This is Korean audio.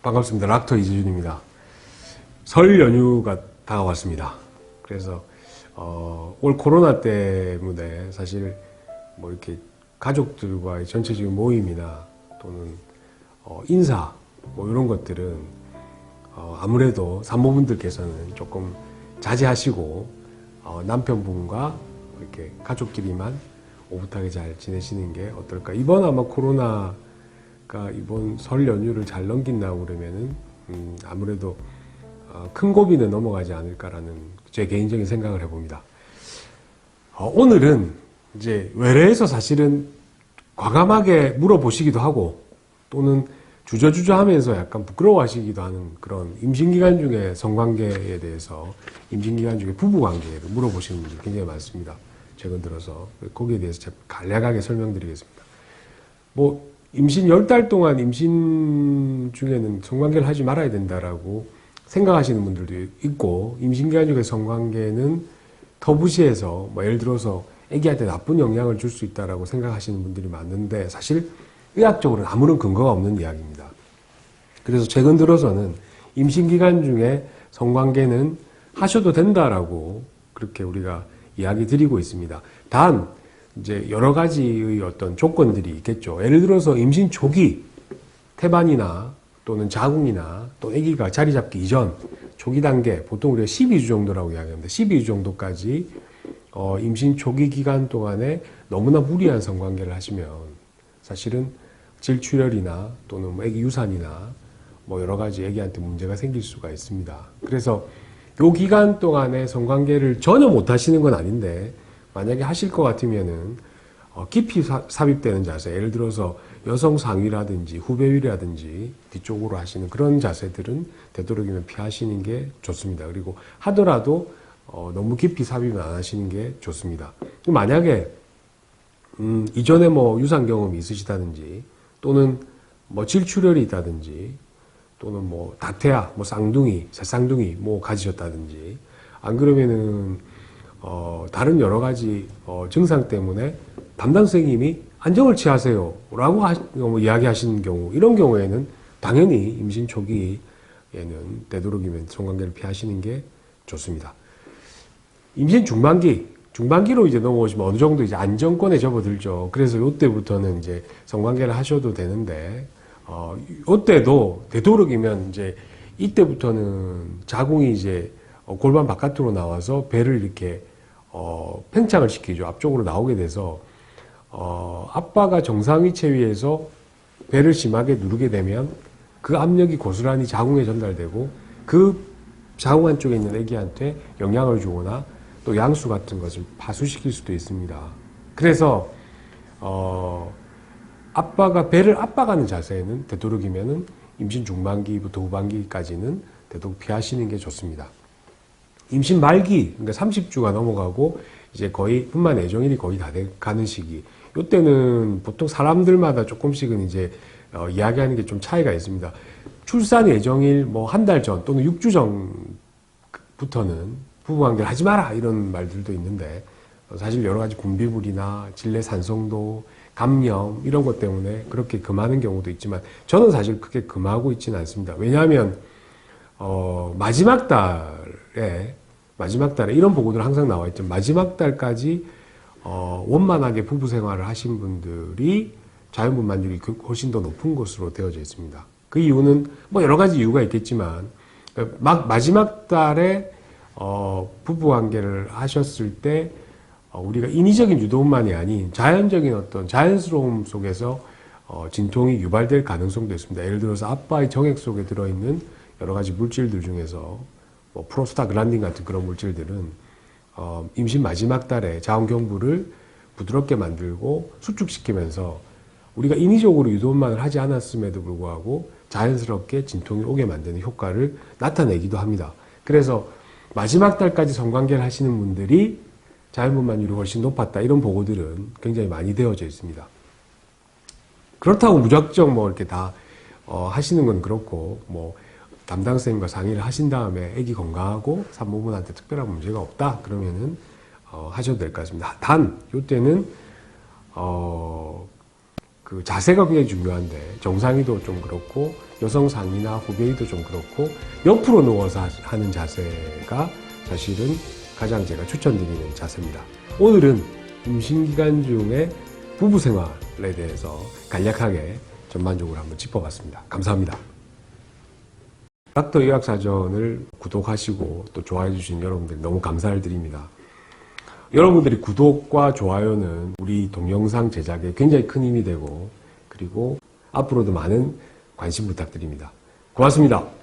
반갑습니다. 락터 이재준입니다. 설 연휴가 다가왔습니다. 그래서 올 코로나 때문에 사실 뭐 이렇게 가족들과의 전체적인 모임이나 또는 인사 뭐 이런 것들은 아무래도 산모분들께서는 조금 자제하시고 남편분과 이렇게 가족끼리만 오붓하게 잘 지내시는 게 어떨까. 이번 아마 코로나가 이번 설 연휴를 잘 넘긴다고 그러면은 아무래도 큰 고비는 넘어가지 않을까라는 제 개인적인 생각을 해봅니다. 오늘은 이제 외래에서 사실은 과감하게 물어보시기도 하고 또는 주저주저 하면서 약간 부끄러워하시기도 하는 그런 임신기간 중에 성관계에 대해서 임신기간 중에 부부관계를 물어보시는 분들이 굉장히 많습니다. 최근 들어서 거기에 대해서 제가 간략하게 설명드리겠습니다. 뭐 임신 10달 동안 임신 중에는 성관계를 하지 말아야 된다라고 생각하시는 분들도 있고, 임신기간 중에 성관계는 터부시해서 뭐 예를 들어서 아기한테 나쁜 영향을 줄 수 있다라고 생각하시는 분들이 많은데, 사실 의학적으로는 아무런 근거가 없는 이야기입니다. 그래서 최근 들어서는 임신기간 중에 성관계는 하셔도 된다라고 그렇게 우리가 이야기 드리고 있습니다. 단 이제 여러 가지의 어떤 조건들이 있겠죠. 예를 들어서 임신 초기 태반이나 또는 자궁이나 또 아기가 자리 잡기 이전 초기 단계, 보통 우리가 12주 정도라고 이야기합니다. 12주 정도까지 임신 초기 기간 동안에 너무나 무리한 성관계를 하시면 사실은 질출혈이나 또는 뭐 아기 유산이나 뭐 여러 가지 아기한테 문제가 생길 수가 있습니다. 그래서 요 기간 동안에 성관계를 전혀 못 하시는 건 아닌데, 만약에 하실 것 같으면은 깊이 삽입되는 자세, 예를 들어서 여성 상위라든지 후배위라든지 뒤쪽으로 하시는 그런 자세들은 되도록이면 피하시는 게 좋습니다. 그리고 하더라도 너무 깊이 삽입을 안 하시는 게 좋습니다. 만약에 이전에 뭐 유산 경험이 있으시다든지 또는 뭐 질출혈이 있다든지 또는 뭐 다태아, 뭐 쌍둥이, 새쌍둥이 뭐 가지셨다든지, 안 그러면은 다른 여러 가지 증상 때문에 담당 선생님이 안정을 취하세요 라고 이야기하시는 경우, 이런 경우에는 당연히 임신 초기에는 되도록이면 성관계를 피하시는 게 좋습니다. 임신 중반기로 이제 넘어오시면 어느 정도 이제 안정권에 접어들죠. 그래서 이때부터는 이제 성관계를 하셔도 되는데, 이때도 되도록이면 이제 이때부터는 자궁이 이제 골반 바깥으로 나와서 배를 이렇게 팽창을 시키죠. 앞쪽으로 나오게 돼서 아빠가 정상 위치 위에서 배를 심하게 누르게 되면 그 압력이 고스란히 자궁에 전달되고 그 자궁 안쪽에 있는 아기한테 영향을 주거나 또 양수 같은 것을 파수시킬 수도 있습니다. 그래서 아빠가 배를 압박하는 자세에는 되도록이면은 임신 중반기부터 후반기까지는 되도록 피하시는 게 좋습니다. 임신 말기, 그러니까 30주가 넘어가고 이제 거의 분만 예정일이 거의 다 가는 시기. 이때는 보통 사람들마다 조금씩은 이제 이야기하는 게 좀 차이가 있습니다. 출산 예정일 뭐 한 달 전 또는 6주 전부터는 부부관계를 하지 마라 이런 말들도 있는데, 사실 여러 가지 분비물이나 질내 산성도, 감염 이런 것 때문에 그렇게 금하는 경우도 있지만, 저는 사실 그렇게 금하고 있지는 않습니다. 왜냐하면 마지막 달에 이런 보고들 항상 나와 있죠. 마지막 달까지 원만하게 부부 생활을 하신 분들이 자연분만율이 훨씬 더 높은 것으로 되어져 있습니다. 그 이유는 뭐 여러 가지 이유가 있겠지만, 마지막 달에 부부관계를 하셨을 때 우리가 인위적인 유도만이 아닌 자연적인 어떤 자연스러움 속에서 진통이 유발될 가능성도 있습니다. 예를 들어서 아빠의 정액 속에 들어있는 여러 가지 물질들 중에서 뭐 프로스타글란딘 같은 그런 물질들은 임신 마지막 달에 자궁경부를 부드럽게 만들고 수축시키면서 우리가 인위적으로 유도만을 하지 않았음에도 불구하고 자연스럽게 진통이 오게 만드는 효과를 나타내기도 합니다. 그래서 마지막 달까지 성관계를 하시는 분들이 자연분만율이 훨씬 높았다, 이런 보고들은 굉장히 많이 되어져 있습니다. 그렇다고 무작정 뭐 이렇게 다 하시는 건 그렇고, 뭐 담당 선생님과 상의를 하신 다음에 아기 건강하고 산모분한테 특별한 문제가 없다 그러면은 하셔도 될 것 같습니다. 단 이때는 그 자세가 굉장히 중요한데, 정상이도 좀 그렇고 여성 상의나 후베이도 좀 그렇고 옆으로 누워서 하는 자세가 사실은 가장 제가 추천드리는 자세입니다. 오늘은 임신기간 중에 부부 생활에 대해서 간략하게 전반적으로 한번 짚어봤습니다. 감사합니다. 닥터 의학사전을 구독하시고 또 좋아해 주신 여러분들 너무 감사를 드립니다. 여러분들의 구독과 좋아요는 우리 동영상 제작에 굉장히 큰 힘이 되고 그리고 앞으로도 많은 관심 부탁드립니다. 고맙습니다.